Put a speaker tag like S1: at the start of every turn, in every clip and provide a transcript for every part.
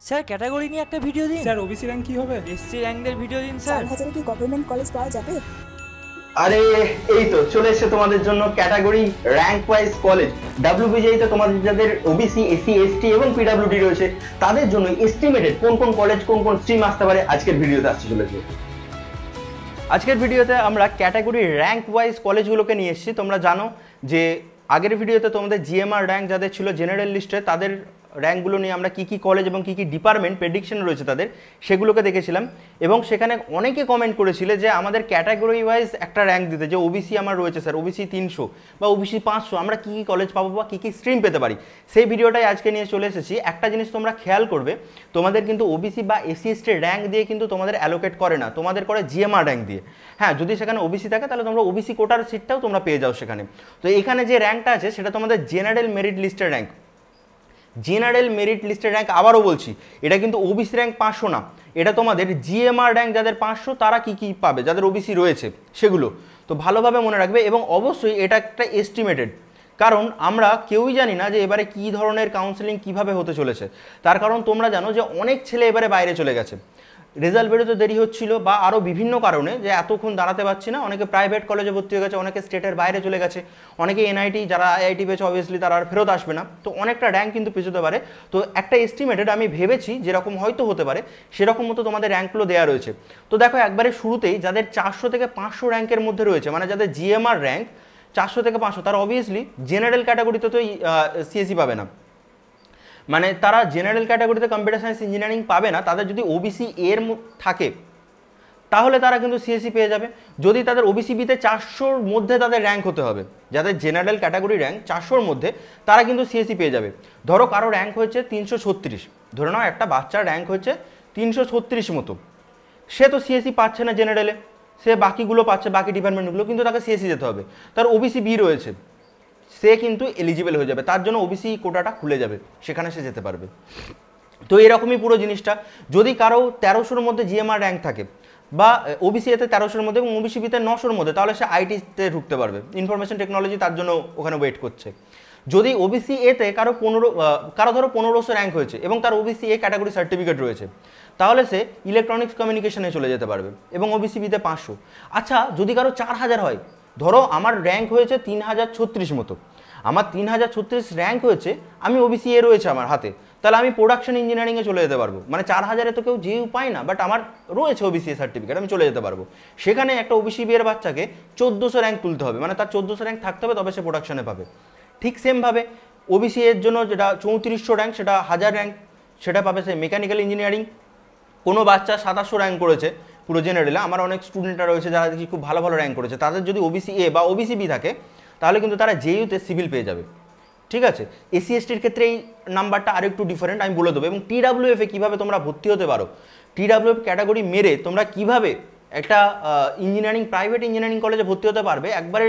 S1: Sir category নিয়ে একটা video দিন।
S2: স্যার ওবিসি র্যাঙ্ক কি হবে?
S1: এসসি র্যাঙ্কদের ভিডিও দিন স্যার।
S3: 4000 কি গভর্নমেন্ট কলেজ পাওয়া যাবে?
S4: আরে এই তো চলে এসেছে তোমাদের জন্য category rank wise college. WBJEE তো তোমাদের যাদের ওবিসি, এসসি, এসটি এবং পিডব্লিউডি রয়েছে তাদের জন্য এস্টিমেটেড কোন কোন কলেজ কোন কোন স্ট্রিম আসতে পারে আজকের ভিডিওতে আসতে চলেছে। আজকের ভিডিওতে আমরা ক্যাটাগরি র্যাঙ্ক ওয়াইজ কলেজগুলোকে নিয়ে এসেছি। তোমরা জানো যে আগের ভিডিওতে তোমাদের জিএমআর র্যাঙ্ক যাদের ছিল জেনারেল লিস্টে তাদের র্যাঙ্কগুলো নিয়ে আমরা কী কী কলেজ এবং কী কী ডিপার্টমেন্ট প্রেডিকশন রয়েছে তাদের সেগুলোকে দেখেছিলাম, এবং সেখানে অনেকে কমেন্ট করেছিলে যে আমাদের ক্যাটাগরি ওয়াইজ একটা র্যাঙ্ক দিতে, যে ওবিসি আমার রয়েছে স্যার ওবিসি 300 বা ওবিসি 500, আমরা কী কী কলেজ পাবো বা কী কী স্ট্রিম পেতে পারি। সেই ভিডিওটাই আজকে নিয়ে চলে এসেছি। একটা জিনিস তোমরা খেয়াল করবে, তোমাদের কিন্তু ওবিসি বা এসসি এসটির র্যাঙ্ক দিয়ে কিন্তু তোমাদের অ্যালোকেট করে না, তোমাদের করে জিএমআর র্যাঙ্ক দিয়ে। হ্যাঁ, যদি সেখানে ওবিসি থাকে তাহলে তোমরা ওবিসি কোটার সিটটাও তোমরা পেয়ে যাও সেখানে। তো এখানে যে র্যাঙ্কটা আছে সেটা তোমাদের জেনারেল মেরিট লিস্টের র্যাঙ্ক। জেনারেল মেরিট লিস্টের র্যাঙ্ক, আবারও বলছি, এটা কিন্তু ওবিসি র্যাঙ্ক 500 না, এটা তোমাদের জিএমআর র্যাঙ্ক যাদের 500 তারা কি কি পাবে, যাদের ওবিসি রয়েছে সেগুলো। তো ভালোভাবে মনে রাখবে, এবং অবশ্যই এটা একটা এস্টিমেটেড, কারণ আমরা কেউই জানি না যে এবারে কী ধরনের কাউন্সেলিং কিভাবে হতে চলেছে। তার কারণ তোমরা জানো যে অনেক ছেলে এবারে বাইরে চলে গেছে, রেজাল্ট বেরোতে দেরি হচ্ছিল বা আরও বিভিন্ন কারণে, যে এতক্ষণ দাঁড়াতে পারছি না, অনেকে প্রাইভেট কলেজে ভর্তি হয়ে গেছে, অনেকে স্টেটের বাইরে চলে গেছে, অনেকে এনআইটি, যারা আইআইটি পেয়েছে অবভিয়াসলি তারা আর ফেরত আসবে না। তো অনেকটা র্যাঙ্ক কিন্তু পেছোতে পারে। তো একটা এস্টিমেটেড আমি ভেবেছি যেরকম হয়তো হতে পারে সেরকম মতো তোমাদের র্যাঙ্কগুলো দেওয়া রয়েছে। তো দেখো একবারে শুরুতেই যাদের 400 থেকে 500 র্যাঙ্কের মধ্যে রয়েছে, মানে যাদের জিএমআর র্যাঙ্ক 400 থেকে 500, তারা অবভিয়াসলি জেনারেল ক্যাটাগরিতে তো সিএসি পাবে না, মানে তারা জেনারেল ক্যাটাগরিতে কম্পিউটার সায়েন্স ইঞ্জিনিয়ারিং পাবে না। তাদের যদি ওবিসি এর থাকে তাহলে তারা কিন্তু সিএসসি পেয়ে যাবে। যদি তাদের ওবিসি বিতে 400-র মধ্যে তাদের র্যাঙ্ক হতে হবে, যাদের জেনারেল ক্যাটাগরি র্যাঙ্ক 400-র মধ্যে তারা কিন্তু সিএসসি পেয়ে যাবে। ধরো কারো র্যাঙ্ক হয়েছে 336, ধরে নাও একটা বাচ্চার র্যাঙ্ক হয়েছে 336 মতো, সে তো সিএসসি পাচ্ছে না জেনারেলে, সে বাকিগুলো পাচ্ছে, বাকি ডিপার্টমেন্টগুলো, কিন্তু তাকে সিএসসি যেতে হবে। তার ওবিসি বি রয়েছে, সে কিন্তু এলিজিবল হয়ে যাবে, তার জন্য ওবিসি কোটাটা খুলে যাবে, সেখানে সে যেতে পারবে। তো এরকমই পুরো জিনিসটা। যদি কারো 1300-র মধ্যে জিএমআর র্যাঙ্ক থাকে বা ওবিসি এতে 1300-র মধ্যে এবং ওবিসি বিতে 900-র মধ্যে, তাহলে সে আইটিতে ঢুকতে পারবে, ইনফরমেশন টেকনোলজি তার জন্য ওখানে ওয়েট করছে। যদি ওবিসি এতে কারো ধরো 1500 র্যাঙ্ক হয়েছে এবং তার ওবিসি এ ক্যাটাগরি সার্টিফিকেট রয়েছে, তাহলে সে ইলেকট্রনিক্স কমিউনিকেশনে চলে যেতে পারবে এবং ওবিসি বিতে 500। আচ্ছা, যদি কারো 4000 হয়, ধরো আমার র্যাঙ্ক হয়েছে 3036 মতো, আমার 3036 র্যাঙ্ক হয়েছে, আমি ওবিসি এ রয়েছে আমার হাতে, তাহলে আমি প্রোডাকশন ইঞ্জিনিয়ারিংয়ে চলে যেতে পারবো। মানে 4000-এ তো কেউ যেও পায় না, বাট আমার রয়েছে ওবিসি এ সার্টিফিকেট, আমি চলে যেতে পারবো। সেখানে একটা ওবিসি বি এর বাচ্চাকে 1400 র্যাঙ্ক তুলতে হবে, মানে তার 1400 র্যাঙ্ক থাকতে হবে, তবে সে প্রোডাকশনে পাবে। ঠিক সেমভাবে ওবিসি এর জন্য যেটা 3400 র্যাঙ্ক, সেটা 1000 র্যাঙ্ক, সেটা পাবে সে মেকানিক্যাল ইঞ্জিনিয়ারিং। কোনো বাচ্চা 2700 র্যাঙ্ক করেছে পুরো জেনারেলে, আমার অনেক স্টুডেন্টরা রয়েছে যারা দেখি খুব ভালো ভালো র্যাঙ্ক করেছে, তাদের যদি ওবিসি এ বা ওবিসি বি থাকে তাহলে কিন্তু তারা জেইউতে সিভিল পেয়ে যাবে। ঠিক আছে, এসসি এসটির ক্ষেত্রে এই নাম্বারটা আরেকটু ডিফারেন্ট, আমি বলে দেবো। এবং টিডাব্লিউএফে কীভাবে তোমরা ভর্তি হতে পারো, টিডাব্লিউএফ ক্যাটাগরি মেরে তোমরা কীভাবে একটা ইঞ্জিনিয়ারিং, প্রাইভেট ইঞ্জিনিয়ারিং কলেজে ভর্তি হতে পারবে একবারে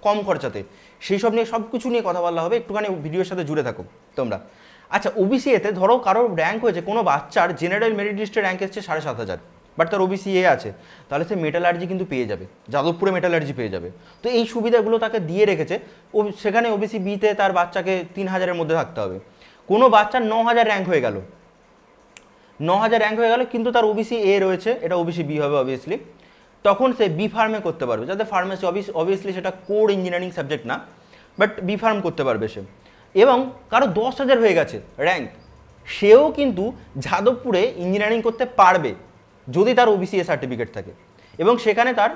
S4: কম খরচাতে, সেই সব নিয়ে সব কিছু নিয়ে কথা বলা হবে, একটুখানি ভিডিওর সাথে জুড়ে থাকো তোমরা। আচ্ছা, ওবিসি এতে ধরো কারোর র্যাঙ্ক হয়েছে, কোনো বাচ্চার জেনারেল মেরিট লিস্টে র্যাঙ্ক এসছে 7500, বাট তার ওবিসি এ আছে, তাহলে সে মেটালার্জি কিন্তু পেয়ে যাবে, যাদবপুরে মেটালার্জি পেয়ে যাবে। তো এই সুবিধাগুলো তাকে দিয়ে রেখেছে। সেখানে ওবিসি বিতে তার বাচ্চাকে 3000-এর মধ্যে থাকতে হবে। কোনো বাচ্চার 9000 র্যাঙ্ক হয়ে গেল, 9000 র্যাঙ্ক হয়ে গেল, কিন্তু তার ওবিসি এ রয়েছে, এটা ওবিসি বি হবে অবভিয়াসলি, তখন সে বি ফার্মে করতে পারবে, যাতে ফার্মেসি অবভিয়াসলি সেটা কোর ইঞ্জিনিয়ারিং সাবজেক্ট না, বাট বি ফার্ম করতে পারবে সে। এবং কারো 10,000 হয়ে গেছে র্যাঙ্ক, সেও কিন্তু যাদবপুরে ইঞ্জিনিয়ারিং করতে পারবে যদি তার ওবিসি এ সার্টিফিকেট থাকে, এবং সেখানে তার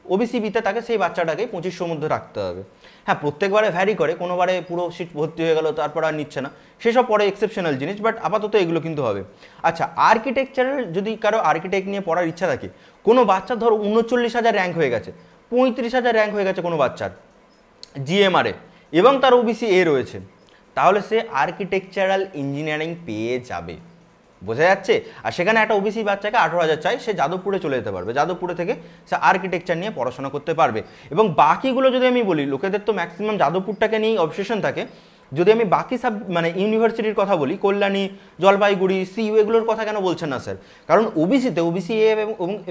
S4: ওবিসি বিতে তাকে সেই বাচ্চাটাকে 2500-র মধ্যে রাখতে হবে। হ্যাঁ, প্রত্যেকবারে ভ্যারি করে, কোনোবারে পুরো সিট ভর্তি হয়ে গেল তারপর আর নিচ্ছে না, সেসব পরে এক্সেপশনাল জিনিস, বাট আপাতত এগুলো কিন্তু হবে। আচ্ছা, আর্কিটেকচারের যদি কারো আর্কিটেক্ট নিয়ে পড়ার ইচ্ছা থাকে, কোনো বাচ্চার ধরো 39,000 র্যাঙ্ক হয়ে গেছে, 35,000 র্যাঙ্ক হয়ে গেছে কোনো বাচ্চার জিএমআরে, এবং তার ওবিসি এ রয়েছে, তাহলে সে আর্কিটেকচারাল ইঞ্জিনিয়ারিং পেয়ে যাবে। বোঝা যাচ্ছে? আর সেখানে একটা ওবিসি বাচ্চাকে 18,000 চাই, সে যাদবপুরে চলে যেতে পারবে, যাদবপুরে থেকে সে আর্কিটেকচার নিয়ে পড়াশোনা করতে পারবে। এবং বাকিগুলো যদি আমি বলি, লোকেদের তো ম্যাক্সিমাম যাদবপুরটাকে নিয়েই অবসেশন থাকে। যদি আমি বাকি মানে ইউনিভার্সিটির কথা বলি, কল্যাণী, জলপাইগুড়ি, সিইউ, এগুলোর কথা কেন বলছেন না স্যার? কারণ ওবিসিতে ওবিসি এ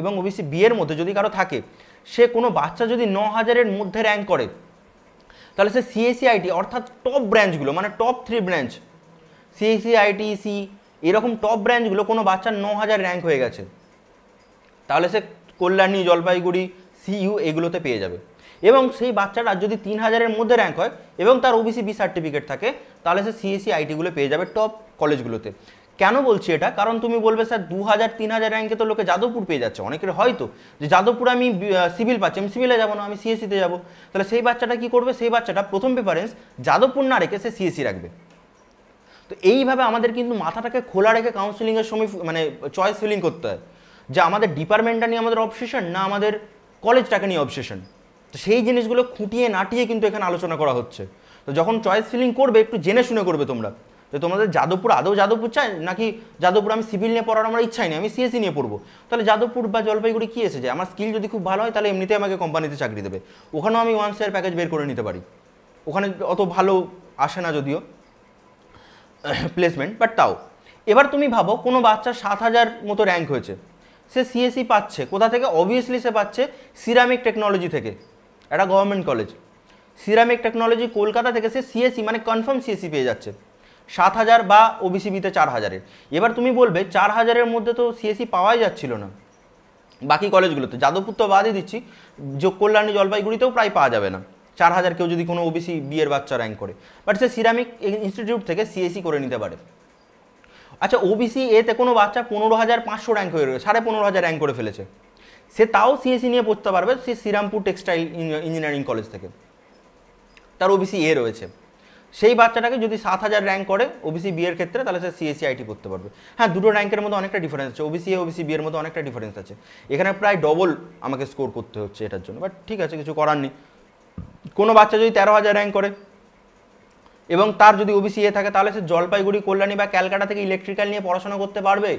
S4: এবং ওবিসি বি এর মধ্যে যদি কারো থাকে, সে কোনো বাচ্চা যদি 9000-এর মধ্যে র্যাঙ্ক করে, তাহলে সে সিএসসি আইটি অর্থাৎ টপ ব্রাঞ্চগুলো, মানে টপ 3 ব্রাঞ্চ, সিএসসি, আইটিসি,
S2: এরকম টপ ব্রাঞ্চগুলো কোনো বাচ্চার 9000 র্যাঙ্ক হয়ে গেছে, তাহলে সে কল্যাণী, জলপাইগুড়ি, সিইউ এগুলোতে পেয়ে যাবে। এবং সেই বাচ্চাটা যদি 3000-এর মধ্যে র্যাঙ্ক হয় এবং তার ওবিসি বি সার্টিফিকেট থাকে, তাহলে সে সিএসসি আইটিগুলো পেয়ে যাবে টপ কলেজগুলোতে। কেন বলছি এটা? কারণ তুমি বলবে স্যার 2000-3000 র্যাঙ্কে তো লোকে যাদবপুর পেয়ে যাচ্ছে। অনেকের হয়তো যে যাদবপুর আমি সিভিল পাচ্ছি, আমি সিভিলে যাবো না, আমি সিএসসিতে যাবো। তাহলে সেই বাচ্চাটা কি করবে? সেই বাচ্চাটা প্রথম প্রেফারেন্স যাদবপুর না রেখে সে সিএসসি রাখবে। তো এইভাবে আমাদের কিন্তু মাথাটাকে খোলা রেখে কাউন্সিলিংয়ের সময় মানে চয়েস ফিলিং করতে হয়, যে আমাদের ডিপার্টমেন্টটা নিয়ে আমাদের অবসেশন না আমাদের কলেজটাকে নিয়ে অবসেশন। তো সেই জিনিসগুলো খুঁটিয়ে নাটিয়ে কিন্তু এখানে আলোচনা করা হচ্ছে। তো যখন চয়েস ফিলিং করবে একটু জেনে শুনে করবে তোমরা, যে তোমাদের যাদবপুর আদৌ যাদবপুর চাই নাকি যাদবপুর আমি সিভিল নিয়ে পড়ার আমার ইচ্ছাই নেই, আমি সিএসসি নিয়ে পড়বো। তাহলে যাদবপুর বা জলপাইগুড়ি কী এসেছে, আমার স্কিল যদি খুব ভালো হয় তাহলে এমনিতে আমাকে কোম্পানিতে চাকরি দেবে, ওখানেও আমি 1 ইয়ার প্যাকেজ বের করে নিতে পারি। ওখানে অত ভালো আসে না যদিও প্লেসমেন্ট, বাট তাও। এবার তুমি ভাবো কোনো বাচ্চার 7000 মতো র্যাঙ্ক হয়েছে, সে সিএসসি পাচ্ছে কোথা থেকে? অবভিয়াসলি সে পাচ্ছে সিরামিক টেকনোলজি থেকে, একটা government college. Ceramic technology Kolkata থেকে সে সিএসসি মানে কনফার্ম সিএসসি পেয়ে যাচ্ছে 7000 বা ওবিসিবিতে 4000-এর। এবার তুমি বলবে 4000-এর মধ্যে তো সিএসসি পাওয়াই যাচ্ছিল না বাকি কলেজগুলোতে, যাদবপুর তো বাদই দিচ্ছি, যে কল্যাণী, জলপাইগুড়িতেও প্রায় পাওয়া যাবে না 4000 কেউ যদি কোনো ওবিসি বিয়ের বাচ্চা র্যাঙ্ক করে, বাট সে সিরামিক ইনস্টিটিউট থেকে সিএসসি করে নিতে পারে। আচ্ছা, ওবিসি এতে কোনো বাচ্চা 15500 র্যাঙ্ক হয়ে রয়েছে, 15,500 র্যাঙ্ক করে ফেলেছে, সে তাও সিএসসি নিয়ে পড়তে পারবে সে শ্রীরামপুর টেক্সটাইল ইঞ্জিনিয়ারিং কলেজ থেকে, তার ওবিসি এ রয়েছে। সেই বাচ্চাটাকে যদি 7000 র্যাঙ্ক করে ওবিসি বি এর ক্ষেত্রে, তাহলে সে সিএসসি আইটি পড়তে পারবে। হ্যাঁ, দুটো র্যাঙ্কের মধ্যে অনেকটা ডিফারেন্স আছে, ওবিসি এ ওবিসি বি এর মধ্যে অনেকটা ডিফারেন্স আছে, এখানে প্রায় ডবল আমাকে স্কোর করতে হচ্ছে এটার জন্য, বাট ঠিক আছে, কিছু করার নেই। কোনো বাচ্চা যদি 13000 র্যাঙ্ক করে এবং তার যদি ওবিসি এ থাকে, তাহলে সে জলপাইগুড়ি, কল্যাণী বা ক্যালকাটা থেকে ইলেকট্রিক্যাল নিয়ে পড়াশোনা করতে পারবে।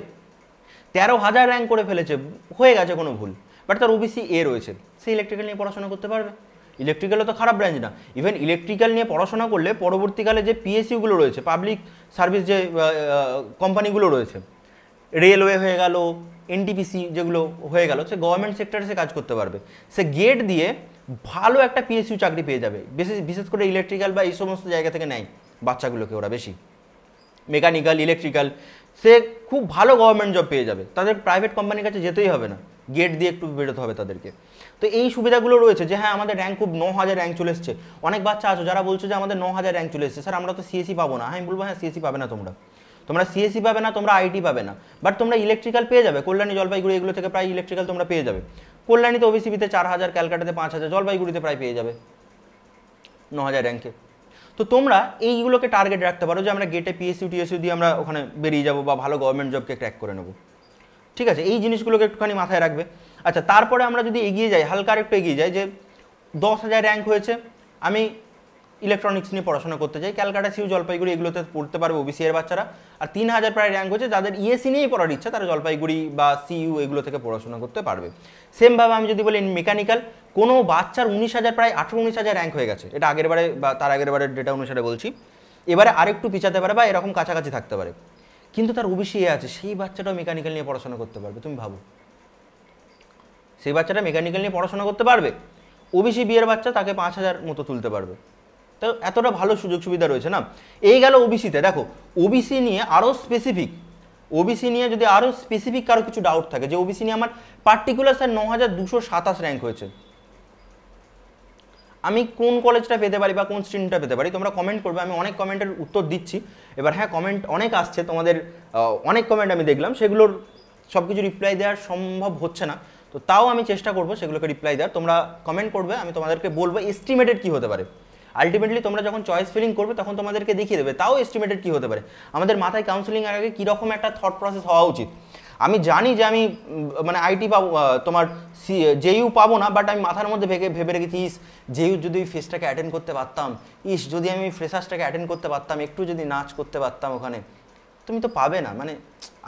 S2: 13000 র্যাঙ্ক করে ফেলেছে, হয়ে গেছে কোনো ভুল, বাট তার ওবিসি এ রয়েছে, সে ইলেকট্রিক্যাল নিয়ে পড়াশোনা করতে পারবে। ইলেকট্রিক্যালও তো খারাপ ব্রাঞ্চ না, ইভেন ইলেকট্রিক্যাল নিয়ে পড়াশোনা করলে পরবর্তীকালে যে পিএসইউগুলো রয়েছে, পাবলিক সার্ভিস যে কোম্পানিগুলো রয়েছে, রেলওয়ে হয়ে গেল, এনটিপিসি যেগুলো হয়ে গেল, সে গভর্নমেন্ট সেক্টরে সে কাজ করতে পারবে। সে গেট দিয়ে ভালো একটা পিএসইউ চাকরি পেয়ে যাবে, বিশেষ করে ইলেকট্রিক্যাল বা এই সমস্ত জায়গা থেকে নেয় বাচ্চাগুলোকে ওরা বেশি, মেকানিক্যাল, ইলেকট্রিক্যাল, সে খুব ভালো গভর্নমেন্ট জব পেয়ে যাবে, তাদের প্রাইভেট কোম্পানির কাছে যেতেই হবে না, গেট দিয়ে একটু বেরোতে হবে তাদেরকে। তো এই সুবিধাগুলো রয়েছে যে হ্যাঁ আমাদের র্যাঙ্ক খুব 9000 র্যাঙ্ক চলে এসছে। অনেক বাচ্চা আছো যারা বলছো যে আমাদের 9000 র্যাঙ্ক চলে এসছে, স্যার আমরা তো সিএসসি পাবো না। আমি বলবো হ্যাঁ, সিএসসি পাবে না, তোমরা সিএসসি পাবে না, তোমরা আইটি পাবে না, বাট তোমরা ইলেকট্রিক্যাল পেয়ে যাবে। কল্যাণী, জলপাইগুড়ি এগুলো থেকে প্রায় ইলেকট্রিক্যাল তোমরা পেয়ে যাবে। কল্যাণীতে ওবিসিবিতে 4000, ক্যালকাটাতে 5000, জলপাইগুড়িতে প্রায় পেয়ে যাবে 9000 র্যাঙ্কে। তো তোমরা এইগুলোকে টার্গেট রাখতে পারো যে আমরা গেটে পিএসইউ টিএসইউ দিয়ে আমরা ওখানে বেরিয়ে যাবো বা ভালো গভর্নমেন্ট জবকে ক্র্যাক করে নেবো। ঠিক আছে, এই জিনিসগুলোকে একটুখানি মাথায় রাখবে। আচ্ছা, তারপরে আমরা যদি এগিয়ে যাই, হালকা একটু এগিয়ে যাই, যে 10000 র্যাঙ্ক হয়েছে, আমি ইলেকট্রনিক্স নিয়ে পড়াশোনা করতে চাই, ক্যালকাটা, সিইউ, জলপাইগুড়ি এগুলোতে পড়তে পারবে ওবিসি এর বাচ্চারা। আর 3000 প্রায় র্যাঙ্ক হয়েছে, যাদের ইএসসি নিয়েই পড়ার ইচ্ছা তারা জলপাইগুড়ি বা সিইউ এগুলো থেকে পড়াশোনা করতে পারবে। সেমভাবে আমি যদি বলি মেকানিক্যাল, কোনো বাচ্চার 19000 প্রায় 18-19000 র্যাঙ্ক হয়ে গেছে, এটা আগের বারে বা তার আগের বারের ডেটা অনুসারে বলছি, এবারে আরেকটু পিছাতে পারে বা এরকম কাছাকাছি থাকতে পারে, কিন্তু তার ওবিসি এ আছে, সেই বাচ্চাটাও মেকানিক্যাল নিয়ে পড়াশোনা করতে পারবে। তুমি ভাবো, সেই বাচ্চাটা মেকানিক্যাল নিয়ে পড়াশোনা করতে পারবে, ওবিসি বি এর বাচ্চা তাকে 5000 মতো তুলতে পারবে। তো এতটা ভালো সুযোগ সুবিধা রয়েছে না। এই গেল ওবিসিতে। দেখো, ওবিসি নিয়ে আরও স্পেসিফিক, ওবিসি নিয়ে যদি আরও স্পেসিফিক কারো কিছু ডাউট থাকে যে ওবিসি নিয়ে আমার পার্টিকুলার স্যার 9227 র্যাঙ্ক হয়েছে, আমি কোন কলেজটা পেতে পারি বা কোন স্ট্রিমটা পেতে পারি, তোমরা কমেন্ট করবে, আমি অনেক কমেন্টের উত্তর দিচ্ছি। এবার হ্যাঁ, কমেন্ট অনেক আসছে, তোমাদের অনেক কমেন্ট আমি দেখলাম, সেগুলোর সব কিছু রিপ্লাই দেওয়ার সম্ভব হচ্ছে না, তো তাও আমি চেষ্টা করবো সেগুলোকে রিপ্লাই দেওয়ার। তোমরা কমেন্ট করবে, আমি তোমাদেরকে বলবো এস্টিমেটেড কী হতে পারে। আলটিমেটলি তোমরা যখন চয়েস ফিলিং করবে তখন তোমাদেরকে দেখিয়ে দেবে তাও এস্টিমেটেড কী হতে পারে, আমাদের মাথায় কাউন্সিলিং এর আগে কীরকম একটা থট প্রসেস হওয়া উচিত। আমি জানি যে আমি মানে আইটি পাবো, তোমার জেইউ পাবো না, বাট আমি মাথার মধ্যে ভেবে রেখেছি জেইউ যদি ওই ফেসটাকে অ্যাটেন্ড করতে পারতাম, যদি আমি ফ্রেশার্সটাকে অ্যাটেন্ড করতে পারতাম, একটু যদি নাচ করতে পারতাম ওখানে, তুমি তো পাবে না। মানে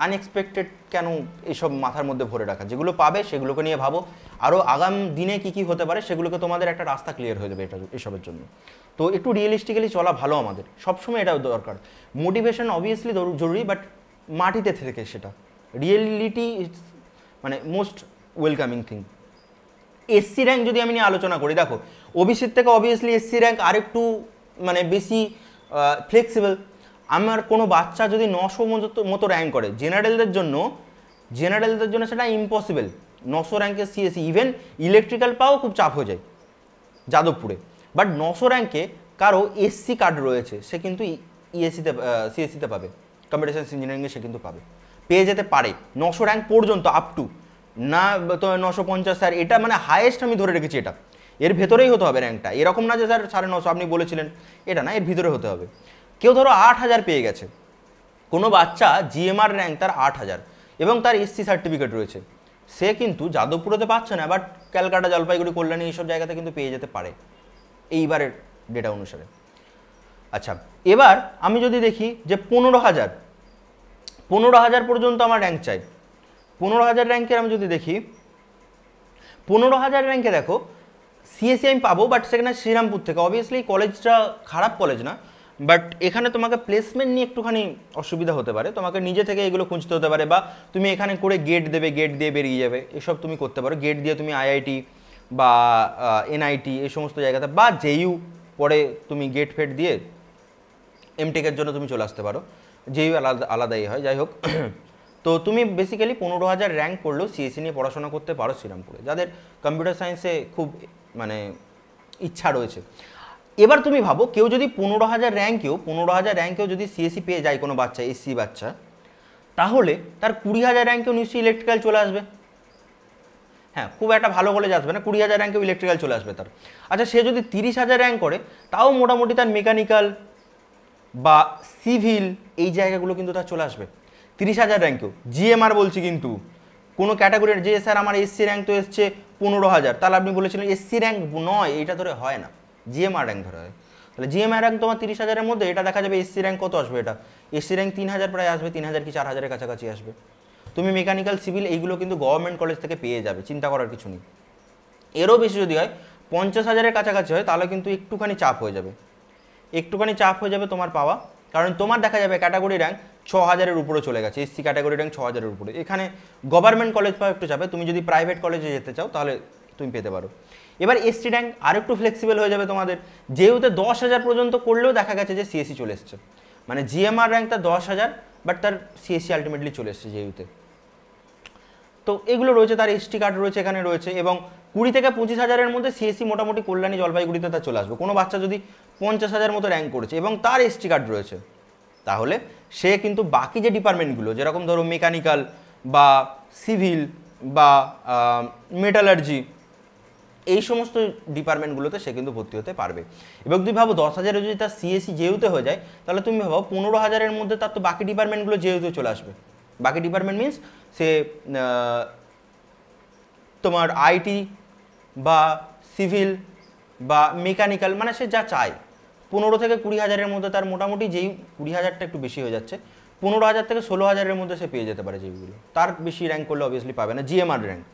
S2: আনএক্সপেক্টেড কেন এইসব মাথার মধ্যে ভরে রাখা, যেগুলো পাবে সেগুলোকে নিয়ে ভাবো, আরও আগাম দিনে কী কী হতে পারে সেগুলোকে তোমাদের একটা রাস্তা ক্লিয়ার হয়ে যাবে এসবের জন্য। তো একটু রিয়েলিস্টিক্যালি চলা ভালো, আমাদের সবসময় এটাও দরকার। মোটিভেশন অবভিয়াসলি জরুরি, বাট মাটিতে থেকে সেটা রিয়েলিটি মানে most welcoming thing. SC rank যদি আমি নিয়ে আলোচনা করি, দেখো ওবিসির থেকে অবভিয়াসলি এসসি র্যাঙ্ক আরেকটু মানে বেশি ফ্লেক্সিবল। আমার কোনো বাচ্চা যদি 900 মতো র্যাঙ্ক করে, জেনারেলদের জন্য সেটা ইম্পসিবল। 900 র্যাঙ্কে সিএসসি, ইভেন ইলেকট্রিক্যাল পাও খুব চাপ হয়ে যায় যাদবপুরে। বাট 900 র্যাঙ্কে কারো এসসি কার্ড রয়েছে, সে কিন্তু সিএসসিতে পাবে, কম্পিউটার সায়েন্স ইঞ্জিনিয়ারিংয়ে সে কিন্তু পেয়ে যেতে পারে 900 র্যাঙ্ক পর্যন্ত, আপ টু, না তো 950 স্যার, এটা মানে হায়েস্ট আমি ধরে রেখেছি। এটা এর ভেতরেই হতে হবে র্যাঙ্কটা, এরকম না যে স্যার 950 আপনি বলেছিলেন, এটা না, এর ভিতরে হতে হবে। কেউ ধরো 8000 পেয়ে গেছে, কোনো বাচ্চা জিএমআর র্যাঙ্ক তার 8000 এবং তার এসসি সার্টিফিকেট রয়েছে, সে কিন্তু যাদবপুরেতে পাচ্ছে না, বাট ক্যালকাটা, জলপাইগুড়ি, কল্যাণী এইসব জায়গাতে কিন্তু পেয়ে যেতে পারে এইবারের ডেটা অনুসারে। আচ্ছা, এবার আমি যদি দেখি যে 15,000 পর্যন্ত আমার র্যাঙ্ক চাই। 15,000 র্যাঙ্কের আমি যদি দেখি, 15,000 র্যাঙ্কে দেখো সিএসসি আমি পাবো, বাট সেখানে শ্রীরামপুর থেকে। অবভিয়াসলি কলেজটা খারাপ কলেজ না, বাট এখানে তোমাকে প্লেসমেন্ট নিয়ে একটুখানি অসুবিধা হতে পারে, তোমাকে নিজে থেকে এগুলো খুঁজতে হতে পারে, বা তুমি এখানে করে গেট দেবে, গেট দিয়ে বেরিয়ে যাবে, এসব তুমি করতে পারো। গেট দিয়ে তুমি আইআইটি বা এনআইটি এই সমস্ত জায়গাতে, বা জেইউ পরে তুমি গেট ফেট দিয়ে এমটেকের জন্য তুমি চলে আসতে পারো, জেইউ আলাদাই হয়, যাই হোক। তো তুমি বেসিক্যালি 15,000 র্যাঙ্ক করলেও সিএসসি নিয়ে পড়াশোনা করতে পারো শ্রীরামপুরে, যাদের কম্পিউটার সায়েন্সে খুব মানে ইচ্ছা রয়েছে। এবার তুমি ভাবো, কেউ যদি 15,000 র্যাঙ্কেও যদি সিএসসি পেয়ে যায় কোনো বাচ্চা, এসসি বাচ্চা, তাহলে তার 20,000 র্যাঙ্কেও নিশ্চয়ই ইলেকট্রিক্যাল চলে আসবে। হ্যাঁ, খুব একটা ভালো কলেজ আসবে না, 20,000 র্যাঙ্কেও ইলেকট্রিক্যাল চলে আসবে তার। আচ্ছা, সে যদি 30,000 র্যাঙ্ক করে, তাও মোটামুটি তার মেকানিক্যাল বা সিভিল এই জায়গাগুলো কিন্তু তার চলে আসবে 30,000 র্যাঙ্কেও। জিএমআর বলছি, কিন্তু কোনো ক্যাটাগরির, যে স্যার আমার এসসি র্যাঙ্ক তো এসছে 15,000, তাহলে আপনি বলেছিলেন এসসি র্যাঙ্ক নয়, এইটা ধরে হয় না, জিএমআর র্যাঙ্ক ধরে হয়। তাহলে জিএমআর র্যাঙ্ক তোমার 30,000-এর মধ্যে, এটা দেখা যাবে এসসি র্যাঙ্ক কত আসবে, এটা এসসি র্যাঙ্ক 3,000 প্রায় আসবে, 3,000 কি 4,000-এর কাছাকাছি আসবে। তুমি মেকানিক্যাল, সিভিল এইগুলো কিন্তু গভর্নমেন্ট কলেজ থেকে পেয়ে যাবে, চিন্তা করার কিছু নেই। এরও বেশি যদি হয়, 50,000-এর কাছাকাছি হয়, তাহলে কিন্তু একটুখানি চাপ হয়ে যাবে তোমার পাওয়া, কারণ তোমার দেখা যাবে ক্যাটাগরি র্যাঙ্ক 6,000-এর উপরে চলে গেছে, এসসি ক্যাটাগরি র্যাঙ্ক 6,000-এর উপরে। এখানে গভর্নমেন্ট কলেজ পাওয়া একটু চাপে, তুমি যদি প্রাইভেট কলেজে যেতে চাও তাহলে তুমি পেতে পারো। এবার এসটি র্যাঙ্ক আরেকটু ফ্লেক্সিবল হয়ে যাবে তোমাদের, যেহেতু 10,000 পর্যন্ত করলেও দেখা গেছে যে সিএসসি চলে এসছে, মানে জিএমআর র্যাঙ্ক তার 10,000, বাট তার সিএসসি আলটিমেটলি চলে এসছে যেহেতু। তো এগুলো রয়েছে, তার এসটি কার্ড রয়েছে, এখানে রয়েছে, এবং 20 থেকে 25,000-এর মধ্যে সিএসসি মোটামুটি কল্যাণী, জলপাইগুড়িতে তার চলে আসবে। কোনো বাচ্চা যদি 50,000 মতো র্যাঙ্ক করেছে এবং তার এসটি কার্ড রয়েছে, তাহলে সে কিন্তু বাকি যে ডিপার্টমেন্টগুলো, যেরকম ধরো মেকানিক্যাল বা সিভিল বা মেটালার্জি, এই সমস্ত ডিপার্টমেন্টগুলোতে সে কিন্তু ভর্তি হতে পারবে। এবং তুমি ভাবো 10,000-এ যদি তার সিএসসি যেহেতু হয়ে যায়, তাহলে তুমি ভাবো 15,000-এর মধ্যে তার তো বাকি ডিপার্টমেন্টগুলো যেহেতু চলে আসবে। বাকি ডিপার্টমেন্ট মিনস সে তোমার আইটি বা সিভিল বা মেকানিক্যাল, মানে সে যা চায়। 15 থেকে 20,000-এর মধ্যে তার মোটামুটি, যেই 20,000টা একটু বেশি হয়ে যাচ্ছে, 15,000 থেকে 16,000-এর মধ্যে সে পেয়ে যেতে পারে যেইগুলো। তার বেশি র্যাঙ্ক করলে অবভিয়াসলি পাবে না, জিএমআর র্যাঙ্ক,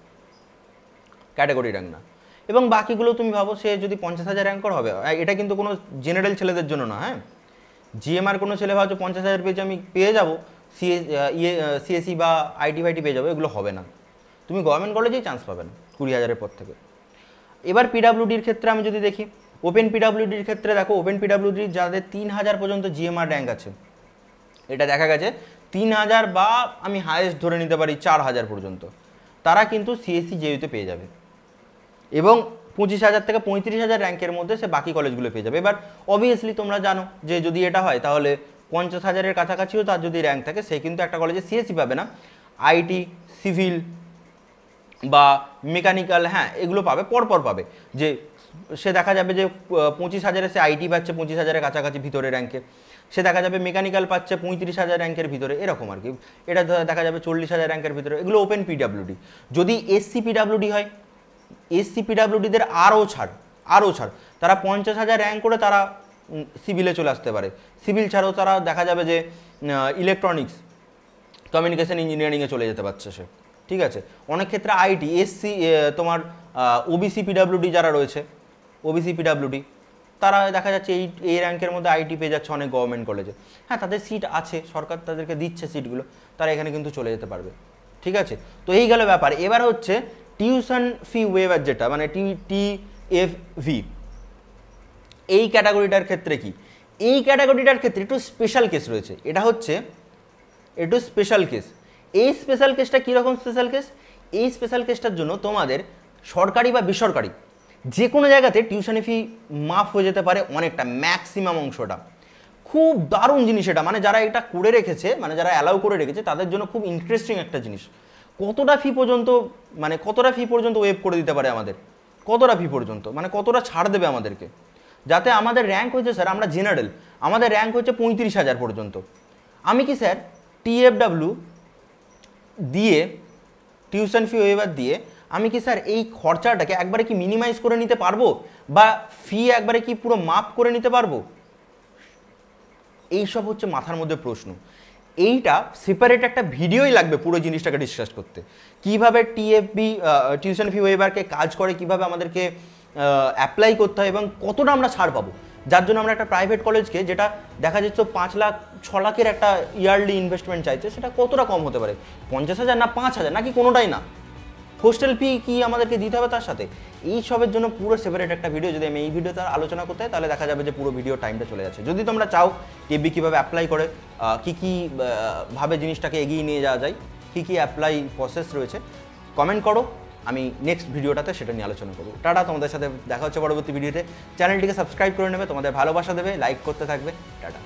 S2: ক্যাটাগরি র্যাঙ্ক না। এবং বাকিগুলো তুমি ভাবো, সে যদি 50,000 র্যাঙ্ক করা হবে, এটা কিন্তু কোনো জেনারেল ছেলেদের জন্য না। হ্যাঁ, জিএমআর কোনো ছেলে ভাবছো 50,000 পেয়েছে আমি পেয়ে যাবো, সিএসসি বা আইটি ফাইটি পেয়ে যাবো, এগুলো হবে না। তুমি গভর্নমেন্ট কলেজেই চান্স পাবে না 20,000-এর পর থেকে। এবার পিডাব্লিউডির ক্ষেত্রে আমি যদি দেখি, ওপেন পিডাব্লিউডির ক্ষেত্রে দেখো, ওপেন পিডাব্লিউডি যাদের 3,000 পর্যন্ত জিএমআর র্যাঙ্ক আছে, এটা দেখা গেছে 3,000 বা আমি হায়েস্ট ধরে নিতে পারি 4,000 পর্যন্ত, তারা কিন্তু সিএসসি জেইউতে পেয়ে যাবে। এবং 25,000 থেকে 35,000 র্যাঙ্কের মধ্যে সে বাকি কলেজগুলো পেয়ে যাবে। এবার অবভিয়াসলি তোমরা জানো যে যদি এটা হয়, তাহলে 50,000-এর কাছাকাছিও তার যদি র্যাঙ্ক থাকে, সে কিন্তু একটা কলেজে সিএসসি পাবে না, আইটি, সিভিল বা মেকানিক্যাল, হ্যাঁ এগুলো পাবে, পরপর পাবে। যে সে দেখা যাবে যে 25,000-এ সে আইটি পাচ্ছে 25,000-এর কাছাকাছি ভিতরে র্যাঙ্কে, সে দেখা যাবে মেকানিক্যাল পাচ্ছে 35,000 র্যাঙ্কের ভিতরে, এরকম আর কি। এটা দেখা যাবে 40,000 র্যাঙ্কের ভিতরে, এগুলো ওপেন পিডাব্লিউডি। যদি এসসি পিডাব্লিউডি হয়, এসসি পিডাব্লিউডিদের আরও ছাড়, তারা 50,000 র্যাঙ্ক করে তারা সিভিলে চলে আসতে পারে। সিভিল ছাড়াও তারা দেখা যাবে যে ইলেকট্রনিক্স, কমিউনিকেশন ইঞ্জিনিয়ারিংয়ে চলে যেতে পারছে সে, ঠিক আছে। অনেক ক্ষেত্রে আইটি, এসসি, তোমার ওবিসি পিডাব্লিউডি যারা রয়েছে, ওবিসি পিডাব্লিউডি, তারা দেখা যাচ্ছে এই র্যাঙ্কের মধ্যে আইটি পেয়ে যাচ্ছে অনেক গভর্নমেন্ট কলেজে। হ্যাঁ, তাদের সিট আছে, সরকার তাদেরকে দিচ্ছে সিটগুলো, তারা এখানে কিন্তু চলে যেতে পারবে, ঠিক আছে। তো এই গেল ব্যাপার। এবার হচ্ছে টিউশন ফি ওয়েভার, যেটা মানে টিএফভি, এই ক্যাটাগরিটার ক্ষেত্রে কি, এই ক্যাটাগরিটার ক্ষেত্রে একটু স্পেশাল কেস রয়েছে, এটা হচ্ছে একটু স্পেশাল কেস। এই স্পেশাল কেসটা কীরকম স্পেশাল কেস? এই স্পেশাল কেসটার জন্য তোমাদের সরকারি বা বেসরকারি যে কোনো জায়গাতে টিউশনি ফি মাফ হয়ে যেতে পারে অনেকটা, ম্যাক্সিমাম অংশটা। খুব দারুণ জিনিস এটা, মানে যারা এটা করে রেখেছে, মানে যারা অ্যালাউ করে রেখেছে তাদের জন্য খুব ইন্টারেস্টিং একটা জিনিস। কতটা ফি পর্যন্ত, মানে কতটা ফি পর্যন্ত ওয়েভ করে দিতে পারে আমাদের, কতটা ফি পর্যন্ত, মানে কতটা ছাড় দেবে আমাদেরকে, যাতে আমাদের র্যাঙ্ক হয়েছে স্যার, আমরা জেনারেল, আমাদের র্যাঙ্ক হচ্ছে 35,000 পর্যন্ত। আমি কি স্যার TFW দিয়ে, টিউশন ফি ওয়েভার দিয়ে আমি কি স্যার এই খরচাটাকে একবারে কি মিনিমাইজ করে নিতে পারবো, বা ফি একবারে কি পুরো মাপ করে নিতে পারবো? এইসব হচ্ছে মাথার মধ্যে প্রশ্ন। এইটা সেপারেট একটা ভিডিওই লাগবে পুরো জিনিসটাকে ডিসকাস করতে, কিভাবে টিউশন ফি ওয়েভারকে কাজ করে, কিভাবে আমাদেরকে অ্যাপ্লাই করতে হয় এবং কতটা আমরা ছাড় পাবো, যার জন্য আমরা একটা প্রাইভেট কলেজকে, যেটা দেখা যাচ্ছে 5 লাখ 6 লাখের একটা ইয়ারলি ইনভেস্টমেন্ট চাইছে, সেটা কতটা কম হতে পারে? 50,000 না 5,000 নাকি কোনোটাই না? হোস্টেল ফি কি আমাদেরকে দিতে হবে তার সাথে? এই সবের জন্য পুরো সেপারেট একটা ভিডিও, যদি আমি এই ভিডিওতে আলোচনা করতে হয় তাহলে দেখা যাবে যে পুরো ভিডিও টাইমটা চলে যাচ্ছে। যদি তোমরা চাও টিএফবি কীভাবে অ্যাপ্লাই করে, কী ভাবে জিনিসটাকে এগিয়ে নিয়ে যাওয়া যায়, কী অ্যাপ্লাই প্রসেস রয়েছে, কমেন্ট করো, আমি নেক্সট ভিডিওটাতে সেটা নিয়ে আলোচনা করবো। টাটা, তোমাদের সাথে দেখা হচ্ছে পরবর্তী ভিডিওতে। চ্যানেলটিকে সাবস্ক্রাইব করে নেবে, তোমাদের ভালোবাসা দেবে, লাইক করতে থাকবে। টাটা।